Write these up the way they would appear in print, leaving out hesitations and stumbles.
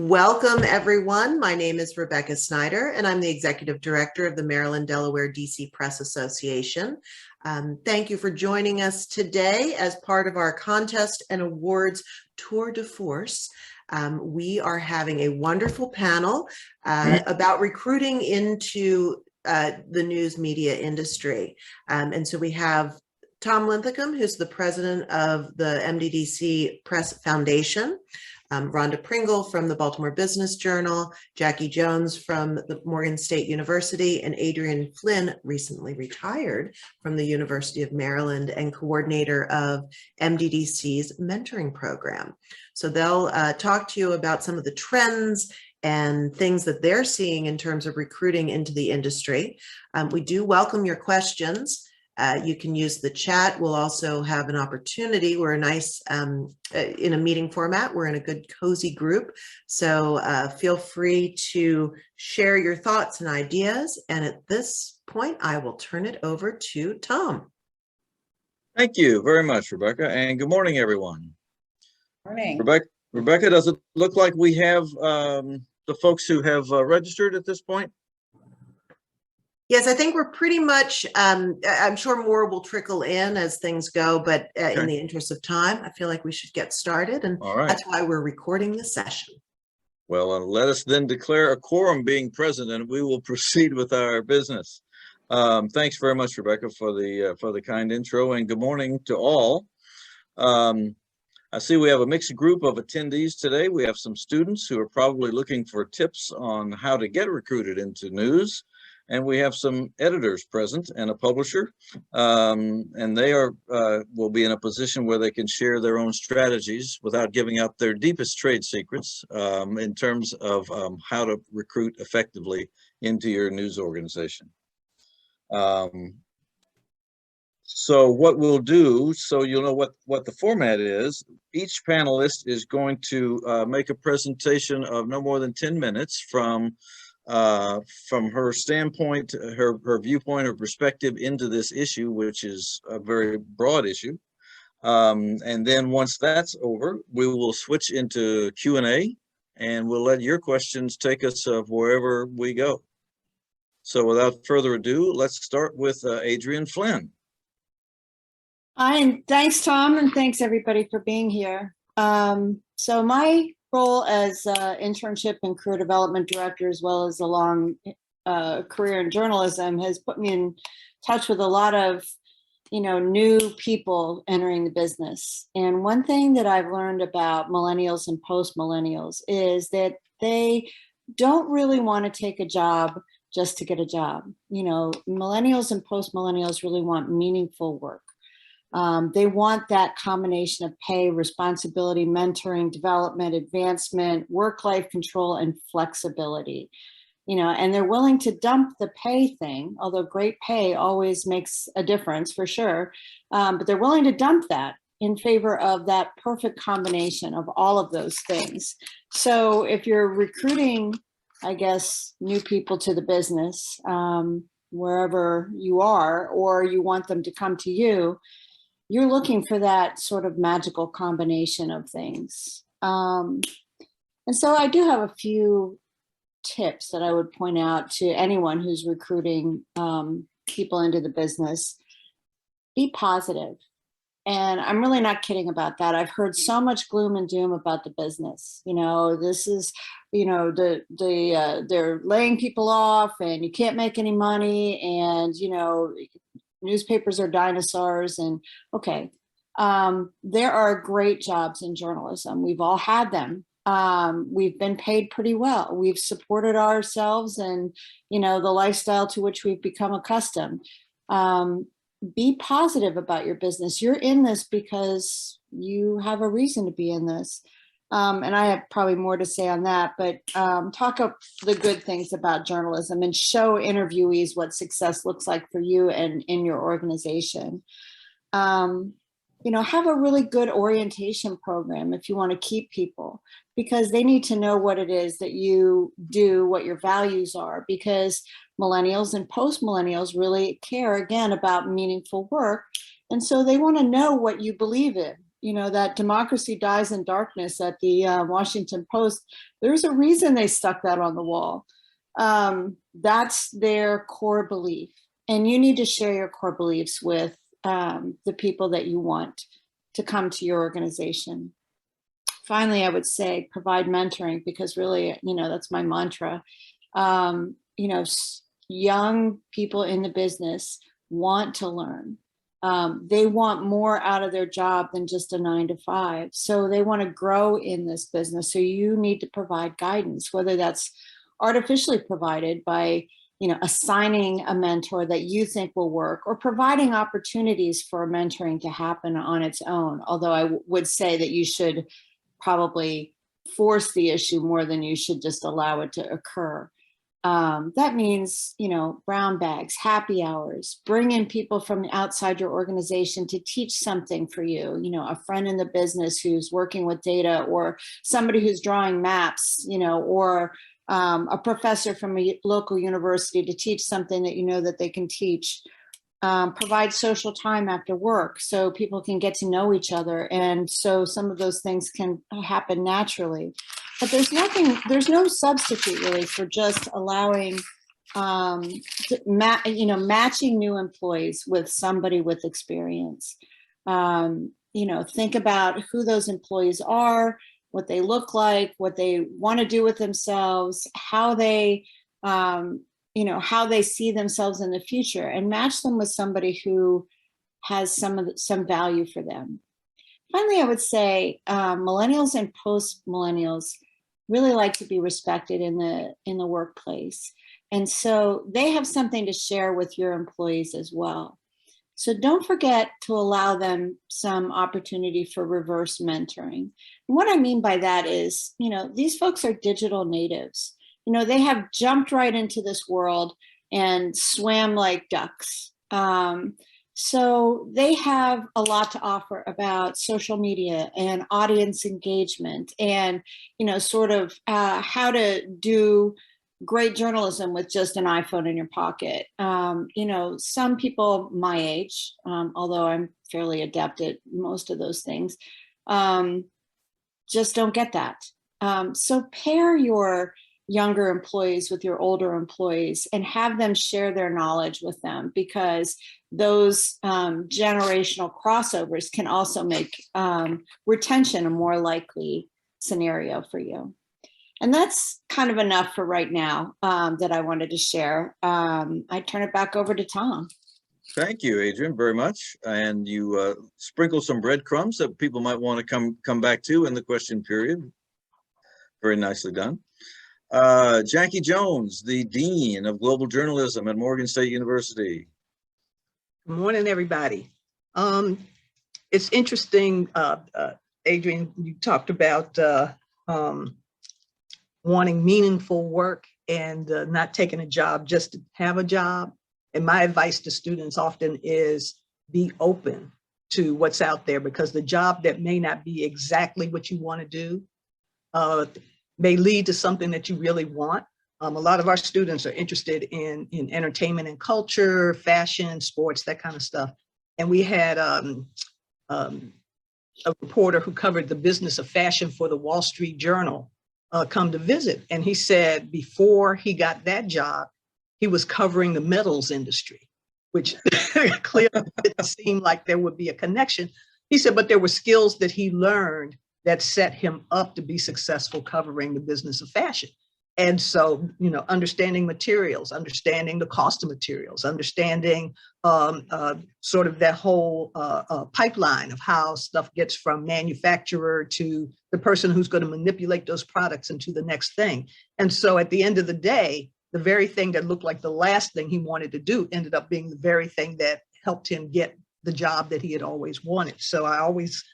Welcome, everyone. My name is Rebecca Snyder, and I'm the Executive Director of the Maryland-Delaware DC Press Association. Thank you for joining us today as part of our contest and awards tour de force. We are having a wonderful panel about recruiting into the news media industry. And so we have Tom Linthicum, who's the president of the MDDC Press Foundation, Rhonda Pringle from the Baltimore Business Journal, Jackie Jones from the Morgan State University, and Adrianne Flynn, recently retired from the University of Maryland and coordinator of MDDC's Mentoring Program. So they'll talk to you about some of the trends and things that they're seeing in terms of recruiting into the industry. We do welcome your questions. You can use the chat. We'll also have an opportunity. We're in a meeting format. We're in a good, cozy group. So feel free to share your thoughts and ideas. And at this point, I will turn it over to Tom. Thank you very much, Rebecca. And good morning, everyone. Morning. Rebecca, does it look like we have the folks who have registered at this point? Yes, I think we're pretty much, I'm sure more will trickle in as things go, but in the interest of time, I feel like we should get started. And that's why we're recording this session. Well, let us then declare a quorum being present, and we will proceed with our business. Thanks very much, Rebecca, for the kind intro, and good morning to all. I see we have a mixed group of attendees today. We have some students who are probably looking for tips on how to get recruited into news. And we have some editors present and a publisher, and they will be in a position where they can share their own strategies without giving out their deepest trade secrets in terms of how to recruit effectively into your news organization. So what we'll do, so you'll know what the format is, each panelist is going to make a presentation of no more than 10 minutes from her standpoint, her viewpoint, her perspective into this issue, which is a very broad issue. And then once that's over, we will switch into Q&A, and we'll let your questions take us wherever we go. So without further ado, let's start with Adrianne Flynn. Hi, and thanks, Tom, and thanks everybody for being here. So my role as internship and career development director, as well as a long career in journalism, has put me in touch with a lot of, new people entering the business. And one thing that I've learned about millennials and post-millennials is that they don't really want to take a job just to get a job. Millennials and post-millennials really want meaningful work. They want that combination of pay, responsibility, mentoring, development, advancement, work-life control, and flexibility. And they're willing to dump the pay thing, although great pay always makes a difference for sure. But they're willing to dump that in favor of that perfect combination of all of those things. So if you're recruiting, I guess, new people to the business, wherever you are, or you want them to come to you, you're looking for that sort of magical combination of things. And so I do have a few tips that I would point out to anyone who's recruiting people into the business. Be positive. And I'm really not kidding about that. I've heard so much gloom and doom about the business. This is, they're laying people off and you can't make any money, and, newspapers are dinosaurs. And okay, there are great jobs in journalism. We've all had them. We've been paid pretty well. We've supported ourselves and, the lifestyle to which we've become accustomed. Be positive about your business. You're in this because you have a reason to be in this. And I have probably more to say on that, but talk up the good things about journalism and show interviewees what success looks like for you and in your organization. Have a really good orientation program if you want to keep people, because they need to know what it is that you do, what your values are, because millennials and post-millennials really care, again, about meaningful work. And so they want to know what you believe in that democracy dies in darkness at the Washington Post, there's a reason they stuck that on the wall. That's their core belief. And you need to share your core beliefs with the people that you want to come to your organization. Finally, I would say provide mentoring, because really, that's my mantra. Young people in the business want to learn. They want more out of their job than just a 9-to-5. So they want to grow in this business. So you need to provide guidance, whether that's artificially provided by, assigning a mentor that you think will work, or providing opportunities for mentoring to happen on its own. Although I would say that you should probably force the issue more than you should just allow it to occur. That means, brown bags, happy hours, bring in people from outside your organization to teach something for you, a friend in the business who's working with data, or somebody who's drawing maps, or a professor from a local university to teach something that that they can teach. Provide social time after work so people can get to know each other. And so some of those things can happen naturally. But there's no substitute really for just allowing, matching new employees with somebody with experience. Think about who those employees are, what they look like, what they want to do with themselves, how they see themselves in the future, and match them with somebody who has some value for them. Finally, I would say millennials and post-millennials really like to be respected in the workplace. And so they have something to share with your employees as well. So don't forget to allow them some opportunity for reverse mentoring. And what I mean by that is, these folks are digital natives. They have jumped right into this world and swam like ducks. So they have a lot to offer about social media and audience engagement and, how to do great journalism with just an iPhone in your pocket. Some people my age, although I'm fairly adept at most of those things, just don't get that. So pair your younger employees with your older employees and have them share their knowledge with them, because those generational crossovers can also make retention a more likely scenario for you. And that's kind of enough for right now that I wanted to share. I turn it back over to Tom. Thank you, Adrianne, very much. And you sprinkle some breadcrumbs that people might want to come back to in the question period. Very nicely done. Jackie Jones, the Dean of Global Journalism at Morgan State University. Good morning, everybody. It's interesting, Adrianne, you talked about wanting meaningful work and not taking a job just to have a job. And my advice to students often is be open to what's out there, because the job that may not be exactly what you want to do may lead to something that you really want. A lot of our students are interested in entertainment and culture, fashion, sports, that kind of stuff. And we had a reporter who covered the business of fashion for the Wall Street Journal come to visit. And he said before he got that job, he was covering the metals industry, which clearly didn't seem like there would be a connection. He said, but there were skills that he learned that set him up to be successful covering the business of fashion. And so, understanding materials, understanding the cost of materials, understanding sort of that whole pipeline of how stuff gets from manufacturer to the person who's going to manipulate those products into the next thing. And so at the end of the day, the very thing that looked like the last thing he wanted to do ended up being the very thing that helped him get the job that he had always wanted. So I always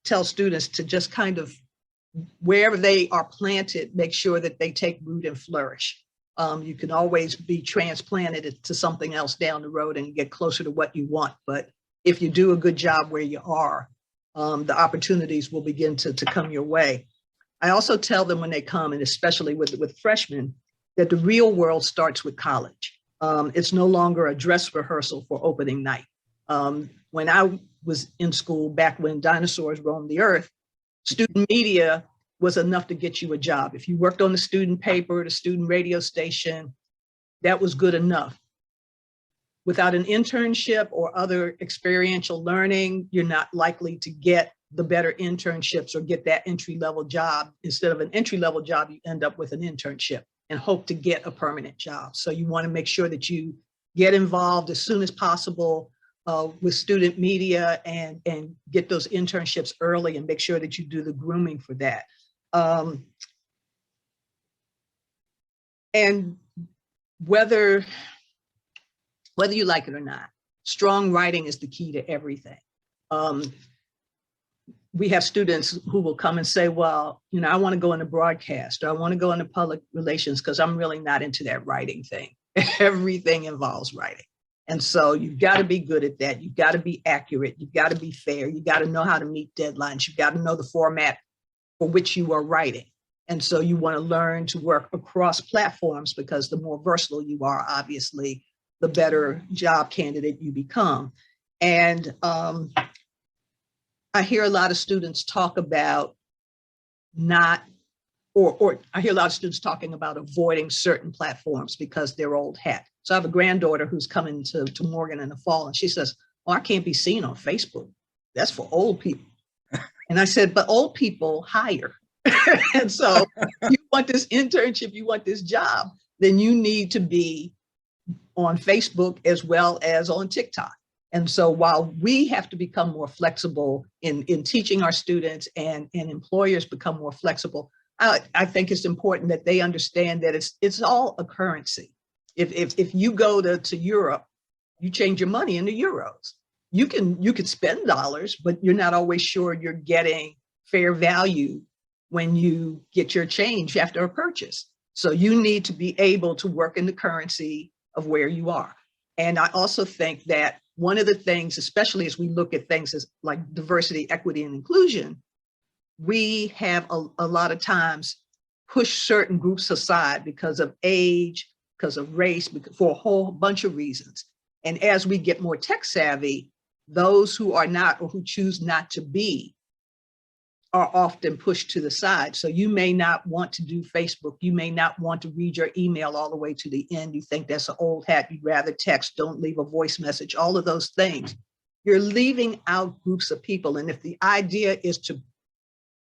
tell students to just kind of, wherever they are planted, make sure that they take root and flourish. You can always be transplanted to something else down the road and get closer to what you want. But if you do a good job where you are, the opportunities will begin to come your way. I also tell them when they come, and especially with freshmen, that the real world starts with college. It's no longer a dress rehearsal for opening night. When I was in school, back when dinosaurs roamed the earth, student media was enough to get you a job. If you worked on the student paper, the student radio station, that was good enough. Without an internship or other experiential learning, you're not likely to get the better internships or get that entry-level job. Instead of an entry-level job, you end up with an internship and hope to get a permanent job. So you want to make sure that you get involved as soon as possible with student media and get those internships early and make sure that you do the grooming for that. And whether you like it or not, strong writing is the key to everything. We have students who will come and say, well, you know, I want to go into broadcast, or I want to go into public relations because I'm really not into that writing thing. Everything involves writing. And so you've got to be good at that. You've got to be accurate. You've got to be fair. You got to know how to meet deadlines. You've got to know the format for which you are writing. And so you want to learn to work across platforms, because the more versatile you are, obviously, the better job candidate you become. And I hear a lot of students talk about I hear a lot of students talking about avoiding certain platforms because they're old hat. So I have a granddaughter who's coming to Morgan in the fall, and she says, oh, I can't be seen on Facebook. That's for old people. And I said, but old people hire. And so you want this internship, you want this job, then you need to be on Facebook as well as on TikTok. And so while we have to become more flexible in teaching our students, and employers become more flexible, I think it's important that they understand that it's all a currency. If you go to Europe, you change your money into euros. You could spend dollars, but you're not always sure you're getting fair value when you get your change after a purchase. So you need to be able to work in the currency of where you are. And I also think that one of the things, especially as we look at things as like diversity, equity, and inclusion, we have a lot of times pushed certain groups aside because of age, because of race, for a whole bunch of reasons. And as we get more tech savvy, those who are not, or who choose not to be, are often pushed to the side. So you may not want to do Facebook. You may not want to read your email all the way to the end. You think that's an old hat. You'd rather text, don't leave a voice message, all of those things. You're leaving out groups of people. And if the idea is to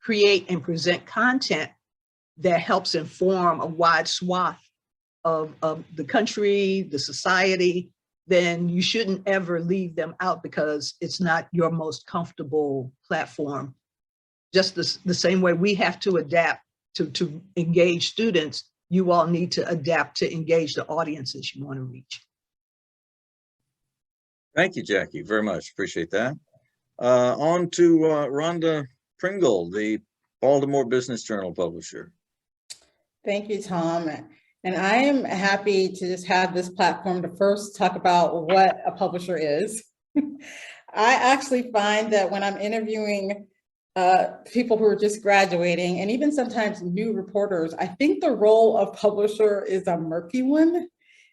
create and present content that helps inform a wide swath of the country, the society, then you shouldn't ever leave them out because it's not your most comfortable platform. Just the same way we have to adapt to engage students, you all need to adapt to engage the audiences you want to reach. Thank you, Jackie, very much. Appreciate that. On to Rhonda Pringle, the Baltimore Business Journal publisher. Thank you, Tom. And I am happy to just have this platform to first talk about what a publisher is. I actually find that when I'm interviewing people who are just graduating, and even sometimes new reporters, I think the role of publisher is a murky one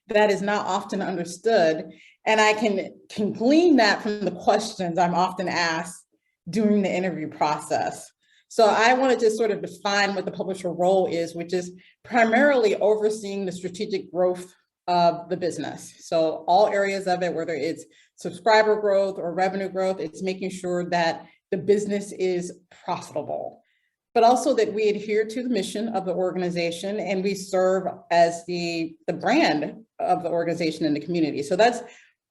that is not often understood. And I can glean that from the questions I'm often asked during the interview process. So I want to just sort of define what the publisher role is, which is primarily overseeing the strategic growth of the business. So all areas of it, whether it's subscriber growth or revenue growth, it's making sure that the business is profitable, but also that we adhere to the mission of the organization and we serve as the brand of the organization in the community. So that's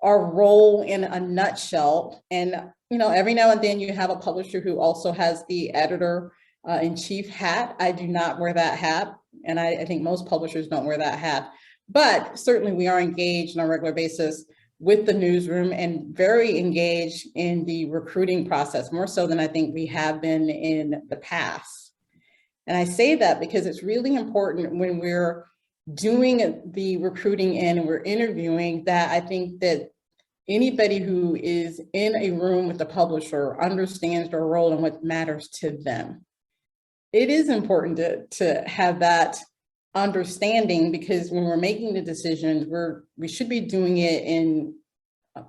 our role in a nutshell. And every now and then you have a publisher who also has the editor-in-chief hat. I do not wear that hat, and I think most publishers don't wear that hat. But certainly we are engaged on a regular basis with the newsroom and very engaged in the recruiting process, more so than I think we have been in the past. And I say that because it's really important when we're doing the recruiting and we're interviewing, that I think that anybody who is in a room with the publisher understands their role and what matters to them. It is important to have that understanding, because when we're making the decisions, we should be doing it in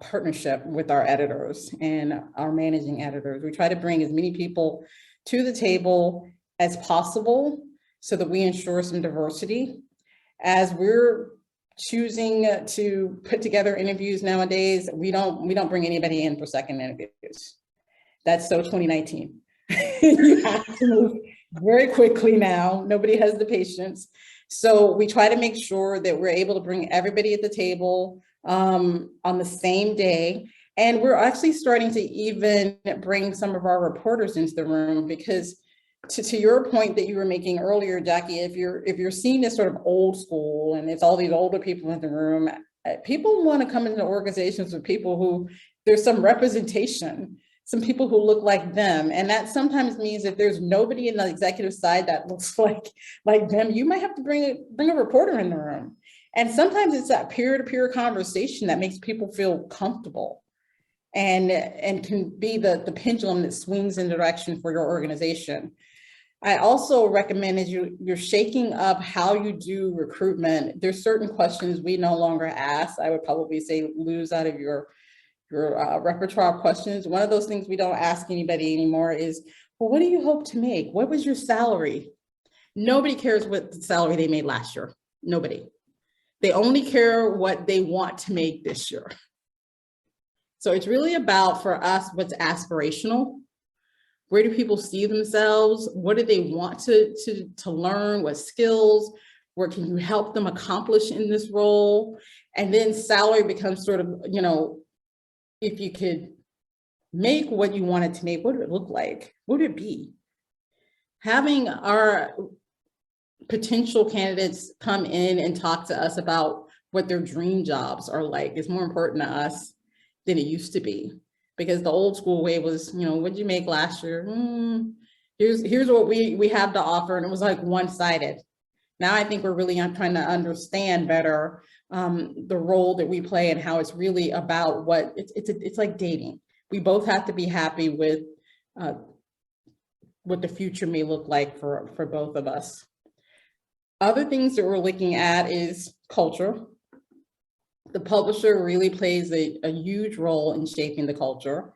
partnership with our editors and our managing editors. We try to bring as many people to the table as possible so that we ensure some diversity. As we're choosing to put together interviews nowadays, we don't bring anybody in for second interviews. That's so 2019. You have to move very quickly now. Nobody has the patience. So we try to make sure that we're able to bring everybody at the table on the same day. And we're actually starting to even bring some of our reporters into the room, because to your point that you were making earlier, Jackie, if you're seen as sort of old school and it's all these older people in the room, people want to come into organizations with people who there's some representation, some people who look like them. And that sometimes means if there's nobody in the executive side that looks like them, you might have to bring a reporter in the room. And sometimes it's that peer-to-peer conversation that makes people feel comfortable and can be the pendulum that swings in direction for your organization. I also recommend as you're shaking up how you do recruitment, there's certain questions we no longer ask. I would probably say lose out of your repertoire of questions. One of those things we don't ask anybody anymore is, well, what do you hope to make? What was your salary? Nobody cares what salary they made last year. Nobody. They only care what they want to make this year. So it's really about, for us, what's aspirational. Where do people see themselves? What do they want to learn? What skills? Where can you help them accomplish in this role? And then salary becomes sort of, if you could make what you wanted to make, what would it look like? What would it be? Having our potential candidates come in and talk to us about what their dream jobs are like is more important to us than it used to be. Because the old school way was, what'd you make last year? Here's what we have to offer. And it was like one-sided. Now I think we're really trying to understand better the role that we play and how it's really about what it's like dating. We both have to be happy with what the future may look like for both of us. Other things that we're looking at is culture. The publisher really plays a huge role in shaping the culture.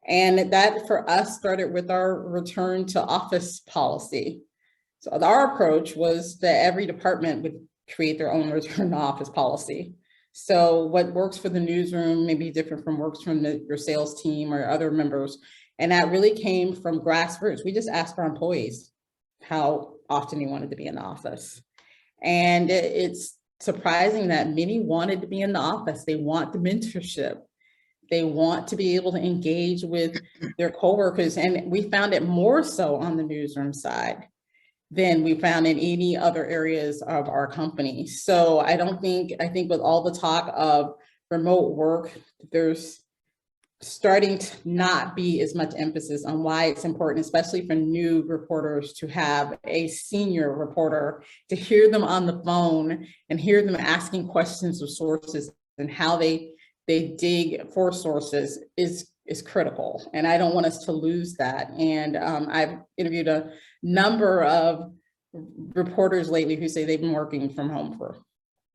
And that for us started with our return to office policy. So our approach was that every department would create their own return to office policy. So what works for the newsroom may be different from works from your sales team or other members. And that really came from grassroots. We just asked our employees how often they wanted to be in the office. And it's surprising that many wanted to be in the office. They want the mentorship. They want to be able to engage with their coworkers. And we found it more so on the newsroom side than we found in any other areas of our company. So I think with all the talk of remote work, there's starting to not be as much emphasis on why it's important, especially for new reporters, to have a senior reporter, to hear them on the phone and hear them asking questions of sources and how they dig for sources is critical. And I don't want us to lose that. And I've interviewed a number of reporters lately who say they've been working from home for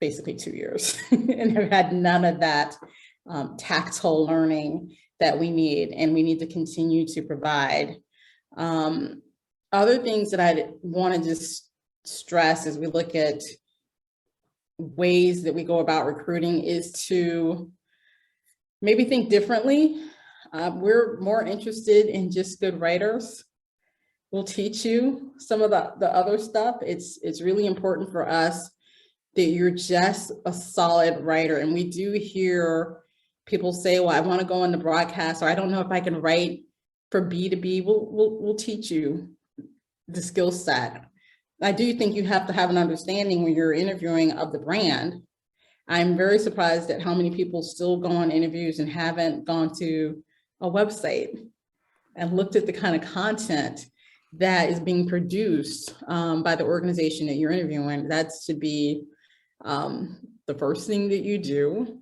basically 2 years and have had none of that tactile learning that we need, and we need to continue to provide. Other things that I want to just stress as we look at ways that we go about recruiting is to maybe think differently. We're more interested in just good writers. We'll teach you some of the other stuff. It's really important for us that you're just a solid writer. And we do hear people say, well, I want to go into broadcast, or I don't know if I can write for B2B. We'll teach you the skill set. I do think you have to have an understanding when you're interviewing of the brand. I'm very surprised at how many people still go on interviews and haven't gone to a website and looked at the kind of content that is being produced by the organization that you're interviewing. That should be the first thing that you do.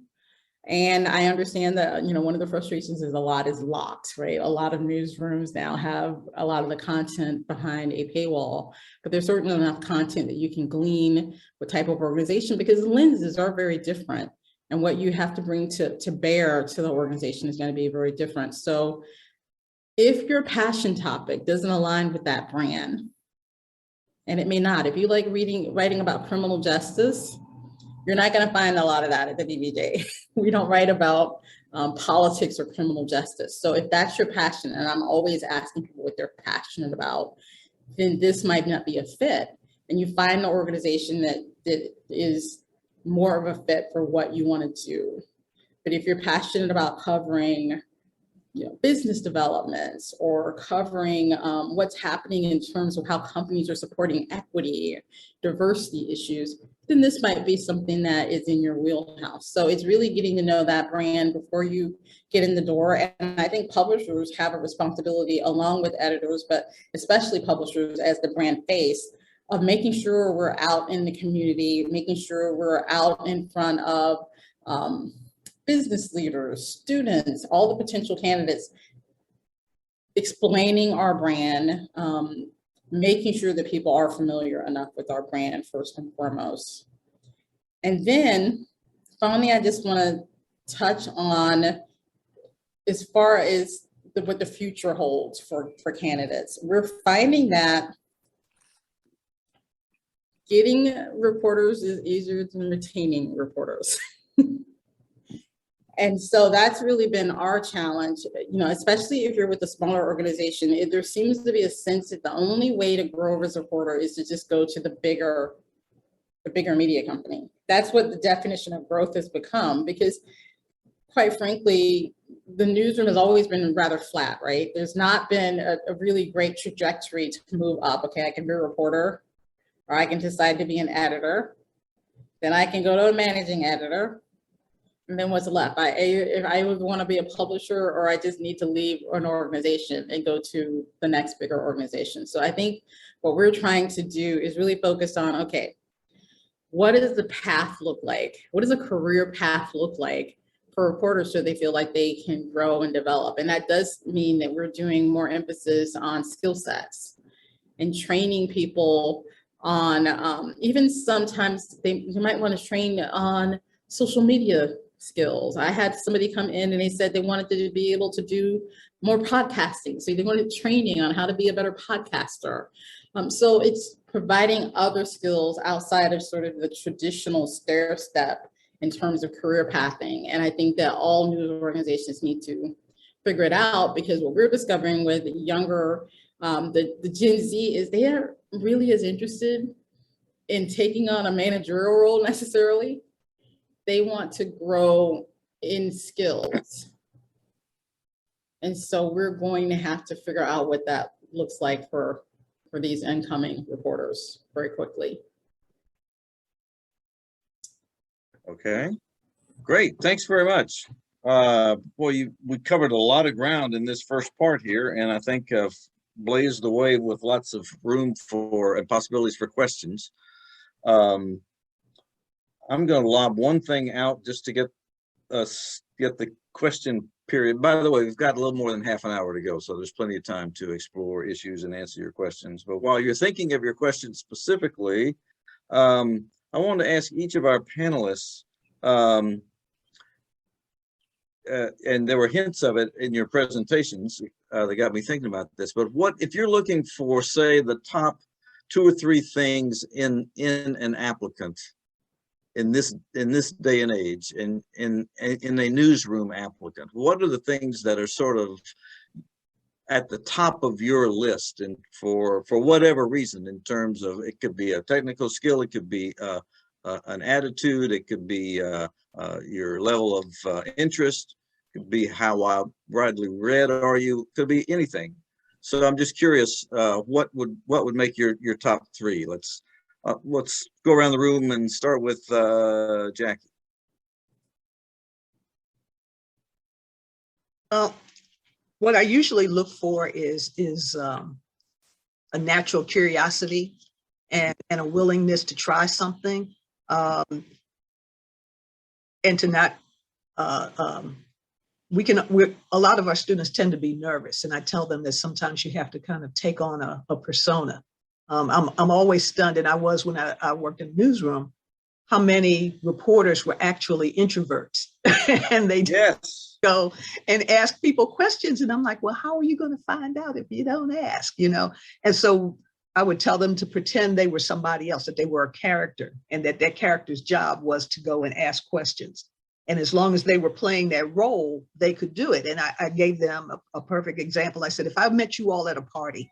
And I understand that, one of the frustrations is a lot is locked, right? A lot of newsrooms now have a lot of the content behind a paywall, but there's certainly enough content that you can glean what type of organization, because lenses are very different and what you have to bring to bear to the organization is going to be very different. So if your passion topic doesn't align with that brand, and it may not, if you like writing about criminal justice, you're not going to find a lot of that at the BBJ. We don't write about politics or criminal justice. So if that's your passion, and I'm always asking people what they're passionate about, then this might not be a fit. And you find an organization that is more of a fit for what you want to do. But if you're passionate about covering, business developments, or covering what's happening in terms of how companies are supporting equity, diversity issues, then this might be something that is in your wheelhouse. So it's really getting to know that brand before you get in the door. And I think publishers have a responsibility, along with editors, but especially publishers as the brand face, of making sure we're out in the community, making sure we're out in front of business leaders, students, all the potential candidates, explaining our brand, making sure that people are familiar enough with our brand first and foremost. And then finally, I just want to touch on, as far as what the future holds for candidates. We're finding that getting reporters is easier than retaining reporters. And so that's really been our challenge, especially if you're with a smaller organization. There seems to be a sense that the only way to grow as a reporter is to just go to the bigger media company. That's what the definition of growth has become, because quite frankly, the newsroom has always been rather flat, right? There's not been a really great trajectory to move up. Okay, I can be a reporter, or I can decide to be an editor. Then I can go to a managing editor. And then what's left? If I would want to be a publisher, or I just need to leave an organization and go to the next bigger organization. So I think what we're trying to do is really focus on, okay, what does the path look like? What does a career path look like for reporters so they feel like they can grow and develop? And that does mean that we're doing more emphasis on skill sets and training people on, even sometimes you might want to train on social media skills. I had somebody come in and they said they wanted to be able to do more podcasting. So they wanted training on how to be a better podcaster. So it's providing other skills outside of sort of the traditional stair step in terms of career pathing. And I think that all news organizations need to figure it out, because what we're discovering with younger, the Gen Z, is they are really as interested in taking on a managerial role necessarily. They want to grow in skills. And so we're going to have to figure out what that looks like for these incoming reporters very quickly. Okay, great. Thanks very much. We covered a lot of ground in this first part here, and I think blazed the way with lots of room for and possibilities for questions. I'm going to lob one thing out just to get the question period. By the way, we've got a little more than half an hour to go, so there's plenty of time to explore issues and answer your questions. But while you're thinking of your questions specifically, I want to ask each of our panelists, and there were hints of it in your presentations that got me thinking about this, but what if you're looking for, say, the top 2 or 3 things in an applicant in this day and age, in a newsroom applicant, what are the things that are sort of at the top of your list, and for whatever reason, in terms of, it could be a technical skill, it could be an attitude, it could be your level of interest, it could be how widely read are you, could be anything. So I'm just curious, what would make your top 3? Let's go around the room and start with Jackie. What I usually look for is a natural curiosity and a willingness to try something, and to not. A lot of our students tend to be nervous, and I tell them that sometimes you have to kind of take on a persona. I'm always stunned, and I was when I worked in the newsroom, how many reporters were actually introverts. And they Yes. go and ask people questions. And I'm like, well, how are you going to find out if you don't ask, you know? And so I would tell them to pretend they were somebody else, that they were a character, and that that character's job was to go and ask questions. And as long as they were playing that role, they could do it. And I gave them a perfect example. I said, if I met you all at a party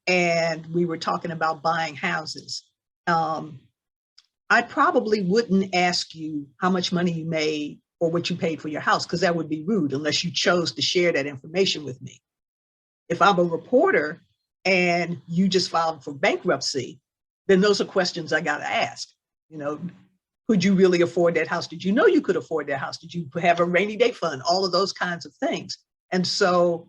and we were talking about buying houses, I probably wouldn't ask you how much money you made or what you paid for your house, because that would be rude unless you chose to share that information with me. If I'm a reporter and you just filed for bankruptcy, then those are questions I got to ask. You know, could you really afford that house? Did you know you could afford that house? Did you have a rainy day fund? All of those kinds of things. And so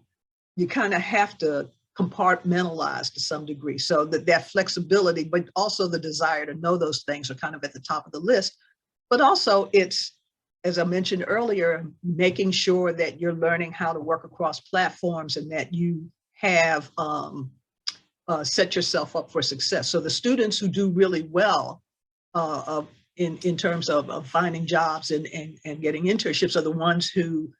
you kind of have to compartmentalize to some degree, so that flexibility, but also the desire to know those things are kind of at the top of the list. But also it's, as I mentioned earlier, making sure that you're learning how to work across platforms and that you have set yourself up for success. So the students who do really well in terms of finding jobs and getting internships are the ones who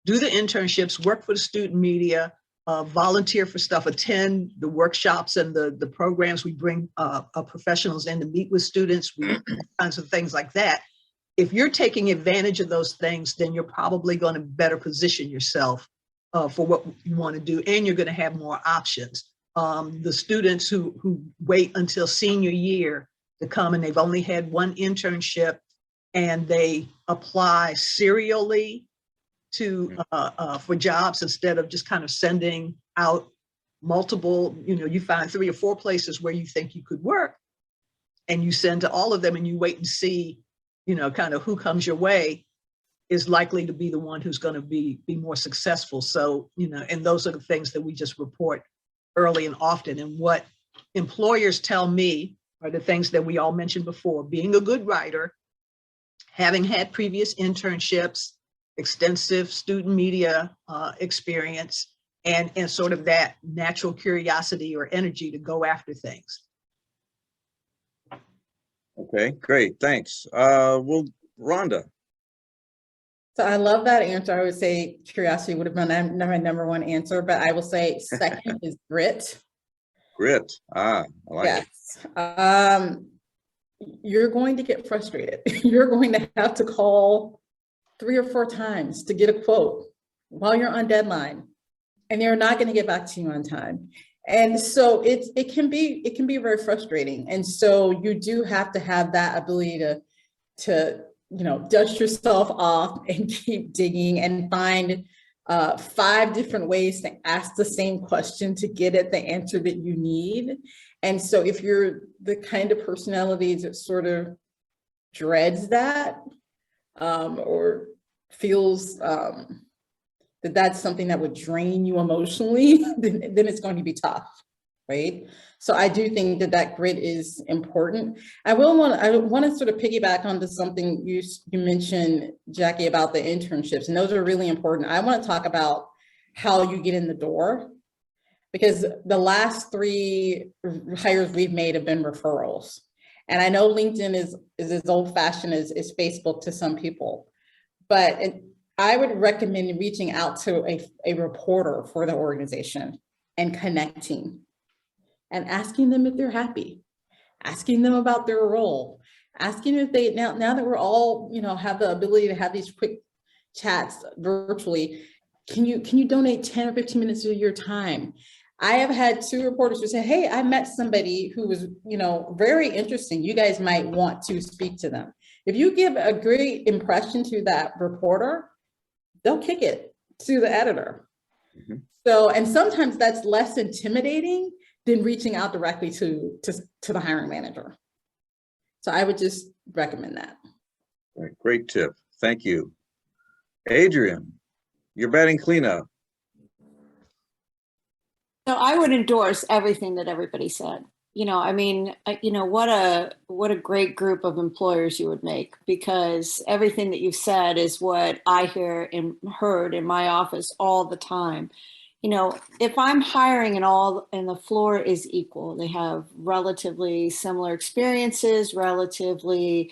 do the internships, work for the student media, volunteer for stuff, attend the workshops and the programs. We bring professionals in to meet with students, we do all kinds of things like that. If you're taking advantage of those things, then you're probably going to better position yourself for what you want to do, and you're going to have more options. The students who wait until senior year to come and they've only had one internship and they apply serially to for jobs instead of just kind of sending out multiple, you know, you find 3 or 4 places where you think you could work and you send to all of them and you wait and see, you know, kind of who comes your way is likely to be the one who's going to be more successful. So, you know, and those are the things that we just report early and often. And what employers tell me are the things that we all mentioned before: being a good writer, having had previous internships, extensive student media experience, and sort of that natural curiosity or energy to go after things. Okay, great, thanks. Well, Rhonda. So I love that answer. I would say curiosity would have been my number one answer, but I will say second is grit. Grit. I like it. Yes. You're going to get frustrated. You're going to have to call 3 or 4 times to get a quote while you're on deadline, and they're not going to get back to you on time. And so it can be very frustrating. And so you do have to have that ability to you know, dust yourself off and keep digging and find 5 different ways to ask the same question to get at the answer that you need. And so if you're the kind of personality that sort of dreads that or feels that that's something that would drain you emotionally, then it's going to be tough, right? So I do think that grit is important. I want to sort of piggyback onto something you mentioned, Jackie, about the internships, and those are really important. I want to talk about how you get in the door, because the last 3 hires we've made have been referrals. And I know LinkedIn is as old fashioned as Facebook to some people, but I would recommend reaching out to a reporter for the organization and connecting and asking them if they're happy, asking them about their role, asking if they, now that we're all, you know, have the ability to have these quick chats virtually, can you donate 10 or 15 minutes of your time? I have had 2 reporters who say, hey, I met somebody who was, you know, very interesting. You guys might want to speak to them. If you give a great impression to that reporter, they'll kick it to the editor. Mm-hmm. So, and sometimes that's less intimidating than reaching out directly to the hiring manager. So I would just recommend that. Great tip. Thank you. Adrianne, you're batting cleanup. So I would endorse everything that everybody said. You know, I mean, you know, what a great group of employers you would make, because everything that you've said is what I hear and heard in my office all the time. you know, if I'm hiring and the floor is equal, they have relatively similar experiences, relatively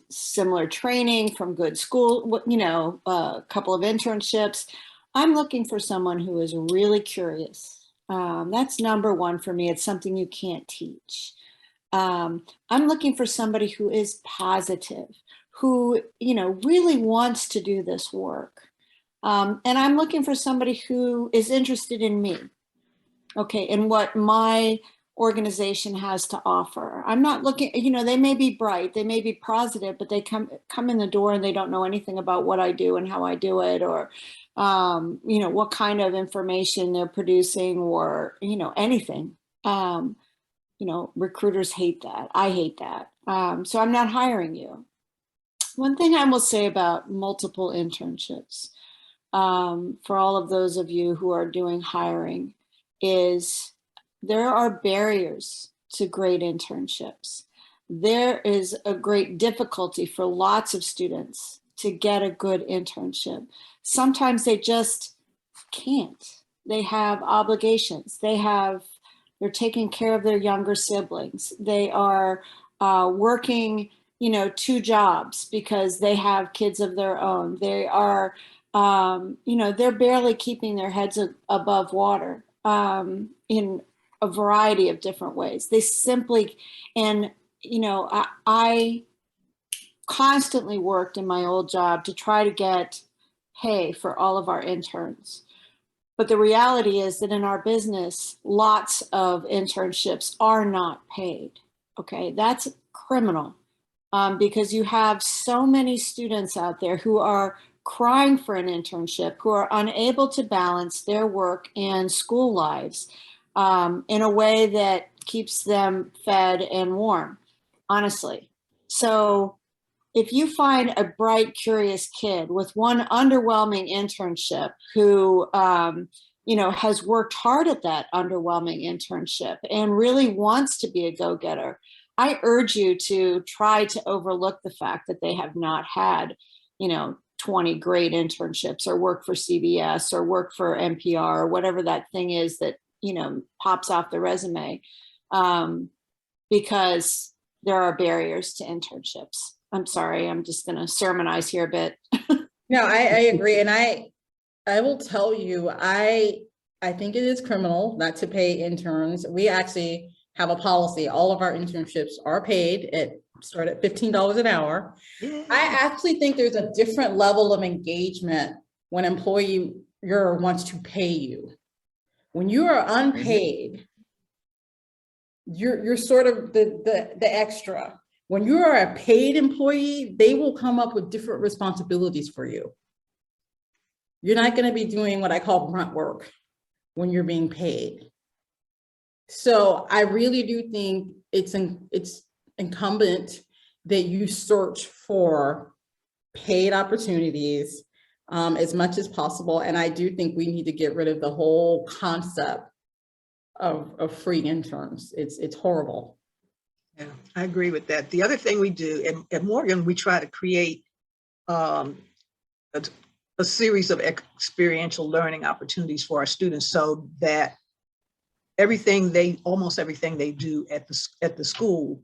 similar training from good school, you know, a couple of internships. I'm looking for someone who is really curious. That's number one for me. It's something you can't teach. I'm looking for somebody who is positive, who, you know, really wants to do this work. And I'm looking for somebody who is interested in me, okay, and what my organization has to offer. I'm not looking, you know, they may be bright, they may be positive, but they come in the door and they don't know anything about what I do and how I do it, or, you know, what kind of information they're producing, or, you know, anything. You know, recruiters hate that. I hate that. So I'm not hiring you. One thing I will say about multiple internships, for all of those of you who are doing hiring, is there are barriers to great internships. There is a great difficulty for lots of students to get a good internship. Sometimes they just can't. They have obligations. They're taking care of their younger siblings. They are working, you know, 2 jobs because they have kids of their own. They are, you know, they're barely keeping their heads above water in a variety of different ways. They simply, and, you know, I constantly worked in my old job to try to get pay for all of our interns. But the reality is that in our business, lots of internships are not paid. Okay, that's criminal, because you have so many students out there who are crying for an internship, who are unable to balance their work and school lives in a way that keeps them fed and warm, honestly. So if you find a bright, curious kid with one underwhelming internship who, you know, has worked hard at that underwhelming internship and really wants to be a go-getter, I urge you to try to overlook the fact that they have not had, you know, 20 great internships, or work for CBS, or work for NPR, or whatever that thing is that, you know, pops off the resume, because there are barriers to internships. I'm sorry, I'm just going to sermonize here a bit. No, I agree. And I will tell you, I think it is criminal not to pay interns. We actually have a policy. All of our internships are paid start at $15 an hour. Yeah. I actually think there's a different level of engagement when employer wants to pay you. When you are unpaid, you're sort of the extra. When you are a paid employee, they will come up with different responsibilities for you. You're not going to be doing what I call grunt work when you're being paid. So I really do think it's incumbent that you search for paid opportunities as much as possible. And I do think we need to get rid of the whole concept of free interns. It's horrible. Yeah, I agree with that. The other thing we do at Morgan, we try to create a series of experiential learning opportunities for our students, so that almost everything they do at the school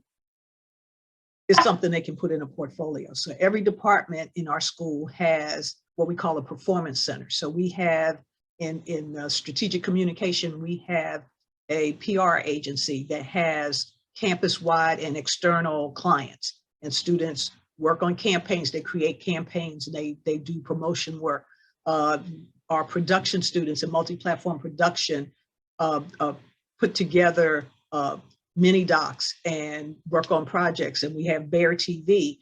is something they can put in a portfolio. So every department in our school has what we call a performance center. So we have in strategic communication, we have a PR agency that has campus-wide and external clients, and students work on campaigns. They create campaigns, and they do promotion work. Our production students in multi-platform production put together mini docs and work on projects. And we have Bear TV,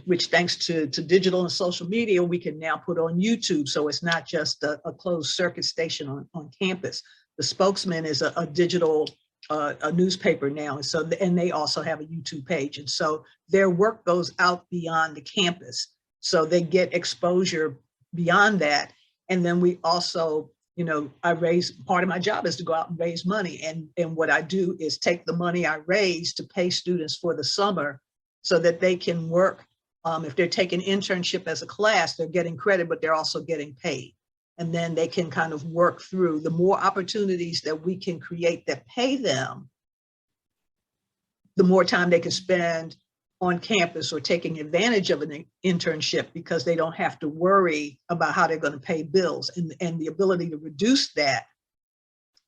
which, thanks to digital and social media, we can now put on YouTube. So it's not just a closed circuit station on campus. The Spokesman is a digital a newspaper now, and they also have a YouTube page, and so their work goes out beyond the campus, so they get exposure beyond that. And then we also, you know, part of my job is to go out and raise money, and what I do is take the money I raise to pay students for the summer so that they can work. If they're taking internship as a class, they're getting credit, but they're also getting paid. and then they can kind of work through. The more opportunities that we can create that pay them, the more time they can spend on campus or taking advantage of an internship, because they don't have to worry about how they're going to pay bills. And the ability to reduce that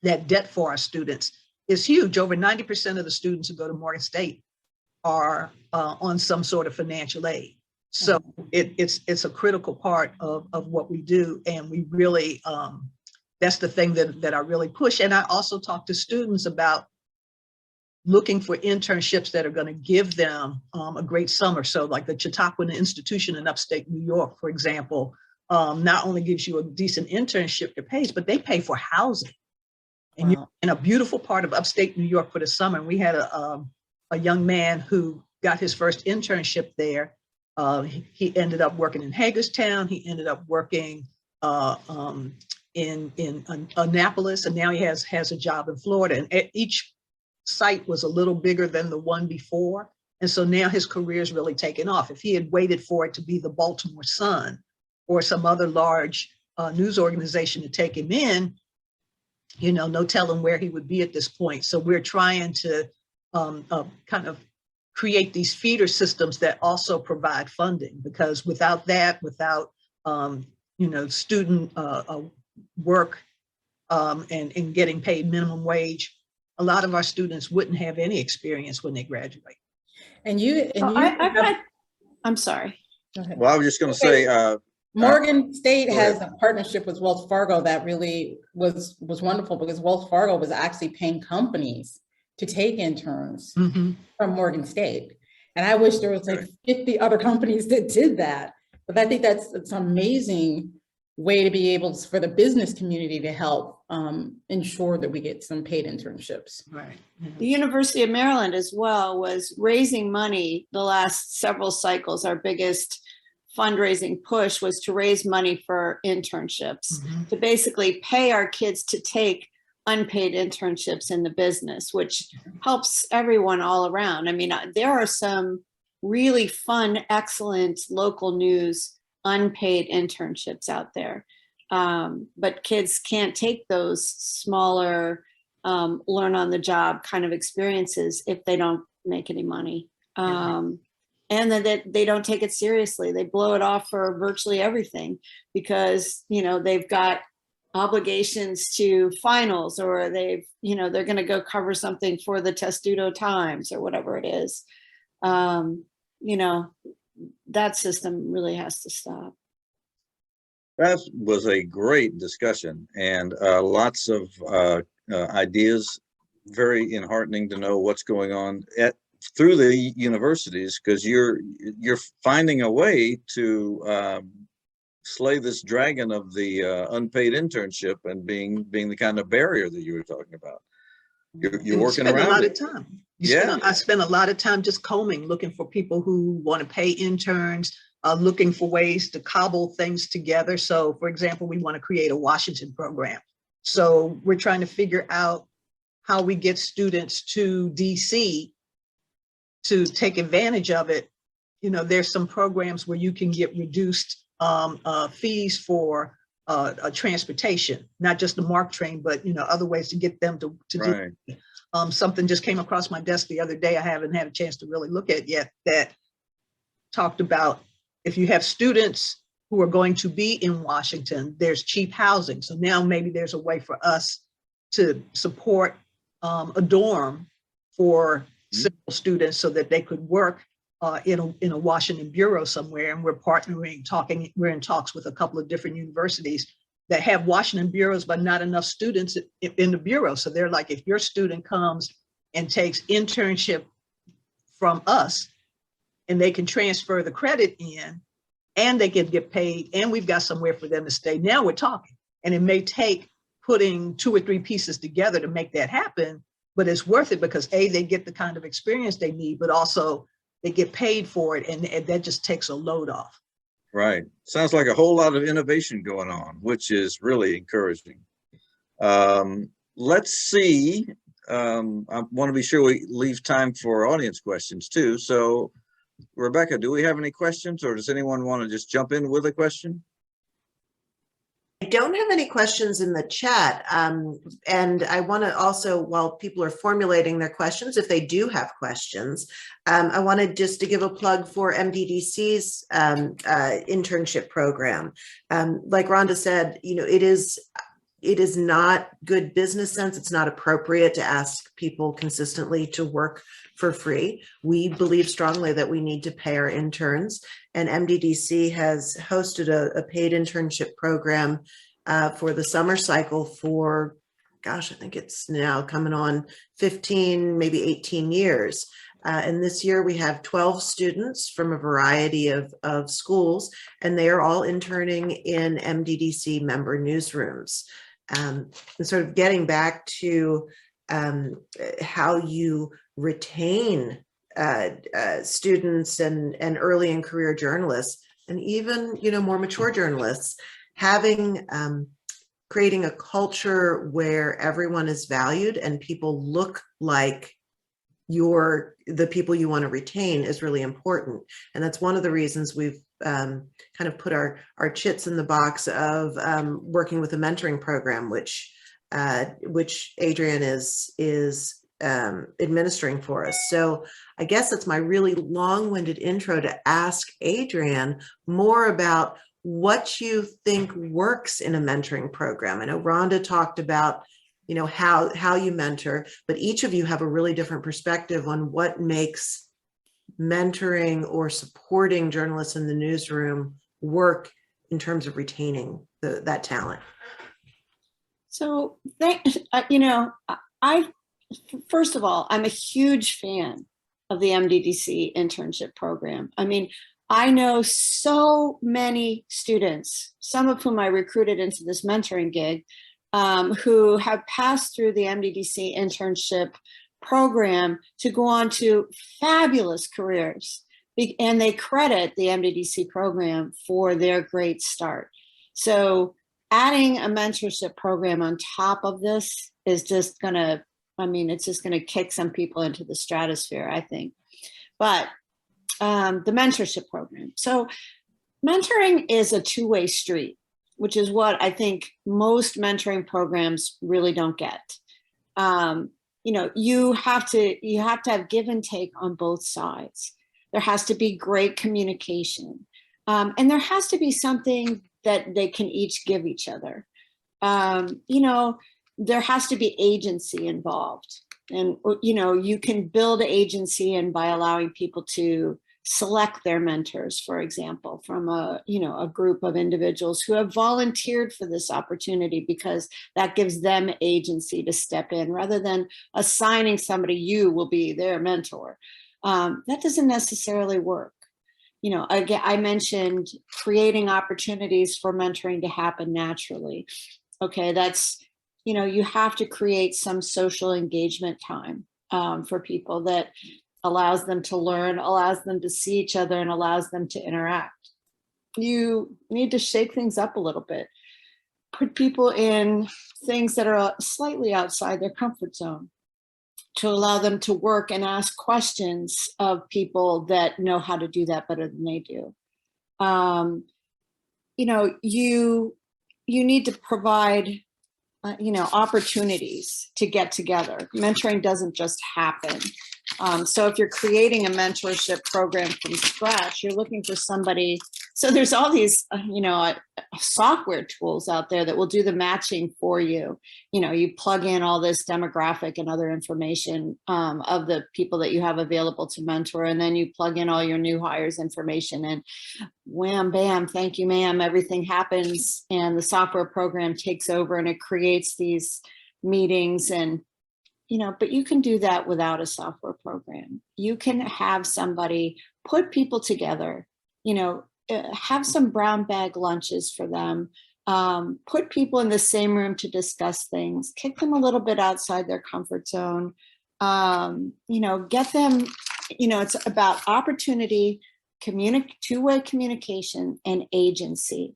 debt for our students is huge. Over 90% of the students who go to Morgan State are on some sort of financial aid. So it's a critical part of what we do. And we really, that's the thing that I really push. And I also talk to students about looking for internships that are going to give them a great summer. So like the Chautauqua Institution in upstate New York, for example, not only gives you a decent internship that pays, but they pay for housing. And you're in a beautiful part of upstate New York for the summer. And we had a young man who got his first internship there. He ended up working in Hagerstown. He ended up working in Annapolis, and now he has a job in Florida. And each site was a little bigger than the one before. And so now his career is really taken off. If he had waited for it to be the Baltimore Sun or some other large news organization to take him in, you know, no telling where he would be at this point. So we're trying to kind of create these feeder systems that also provide funding, because without that, without, you know, student work and getting paid minimum wage, a lot of our students wouldn't have any experience when they graduate. And you, I'm sorry. Well, I was just going to say, Morgan State has a partnership with Wells Fargo that really was wonderful, because Wells Fargo was actually paying companies to take interns from Morgan State. And I wish there was like 50 other companies that did that. But I think it's an amazing way to be able for the business community to help ensure that we get some paid internships. Right. The University of Maryland as well was raising money the last several cycles. Our biggest fundraising push was to raise money for internships, to basically pay our kids to take unpaid internships in the business, which helps everyone all around. I mean, there are some really fun, excellent local news unpaid internships out there. But kids can't take those smaller, learn on the job kind of experiences if they don't make any money. And then they don't take it seriously. They blow it off for virtually everything because, you know, they've got obligations to finals, or they're going to go cover something for the Testudo Times or whatever it is. You know, that system really has to stop. that was a great discussion, and lots of ideas. Very enheartening to know what's going on through the universities, because you're finding a way to slay this dragon of the unpaid internship and being the kind of barrier that you were talking about. You're working around a lot it. of time. I spend a lot of time just combing, looking for people who want to pay interns, looking for ways to cobble things together. So, for example, we want to create a Washington program. So we're trying to figure out how we get students to DC to take advantage of it. You know, there's some programs where you can get reduced fees for transportation, not just the MARC train, but, you know, other ways to get them to Right. do. Something just came across my desk the other day I haven't had a chance to really look at yet, that talked about if you have students who are going to be in Washington, there's cheap housing. So now maybe there's a way for us to support a dorm for civil students so that they could work in a Washington bureau somewhere. And we're partnering, we're in talks with a couple of different universities that have Washington bureaus, but not enough students in the bureau. So they're like, if your student comes and takes internship from us, and they can transfer the credit in, and they can get paid, and we've got somewhere for them to stay. Now we're talking, and it may take putting 2 or 3 pieces together to make that happen, but it's worth it because A, they get the kind of experience they need, but also they get paid for it, and that just takes a load off. Right. Sounds like a whole lot of innovation going on, which is really encouraging. Let's see. I want to be sure we leave time for audience questions too. So, Rebecca, do we have any questions, or does anyone want to just jump in with a question? I don't have any questions in the chat. And I want to also, while people are formulating their questions, if they do have questions, I wanted just to give a plug for MDDC's internship program. Like Rhonda said, you know, it is not good business sense. It's not appropriate to ask people consistently to work for free. We believe strongly that we need to pay our interns, and MDDC has hosted a paid internship program for the summer cycle for, gosh, I think it's now coming on 15, maybe 18 years. And this year we have 12 students from a variety of schools, and they are all interning in MDDC member newsrooms. And sort of getting back to how you retain students and early in career journalists, and even, you know, more mature journalists, having creating a culture where everyone is valued and people look like the people you want to retain is really important. And that's one of the reasons we've kind of put our chits in the box of working with a mentoring program, which Adrianne is administering for us. So I guess that's my really long-winded intro to ask Adrianne more about what you think works in a mentoring program. I know Rhonda talked about, you know, how you mentor, but each of you have a really different perspective on what makes mentoring or supporting journalists in the newsroom work in terms of retaining that talent. So, first of all, I'm a huge fan of the MDDC internship program. I mean, I know so many students, some of whom I recruited into this mentoring gig, who have passed through the MDDC internship program to go on to fabulous careers. And they credit the MDDC program for their great start. So adding a mentorship program on top of this is just gonna, it's just gonna kick some people into the stratosphere, I think. But the mentorship program. So mentoring is a two-way street, which is what I think most mentoring programs really don't get. You have to have give and take on both sides. There has to be great communication. And there has to be something that they can each give each other. There has to be agency involved. And, you can build agency in by allowing people to select their mentors, for example, from a group of individuals who have volunteered for this opportunity, because that gives them agency to step in rather than assigning somebody, you will be their mentor. That doesn't necessarily work. Again, I mentioned creating opportunities for mentoring to happen naturally. Okay, that's, you have to create some social engagement time for people that allows them to learn, allows them to see each other, and allows them to interact. You need to shake things up a little bit. Put people in things that are slightly outside their comfort zone to allow them to work and ask questions of people that know how to do that better than they do. You need to provide opportunities to get together. Mentoring doesn't just happen. So if you're creating a mentorship program from scratch, you're looking for somebody. So there's all these, software tools out there that will do the matching for you. You plug in all this demographic and other information of the people that you have available to mentor, and then you plug in all your new hires information, and wham, bam, thank you, ma'am, everything happens, and the software program takes over, and it creates these meetings. And but you can do that without a software program. You can have somebody put people together, have some brown bag lunches for them, put people in the same room to discuss things, kick them a little bit outside their comfort zone, get them, it's about opportunity, two-way communication, and agency.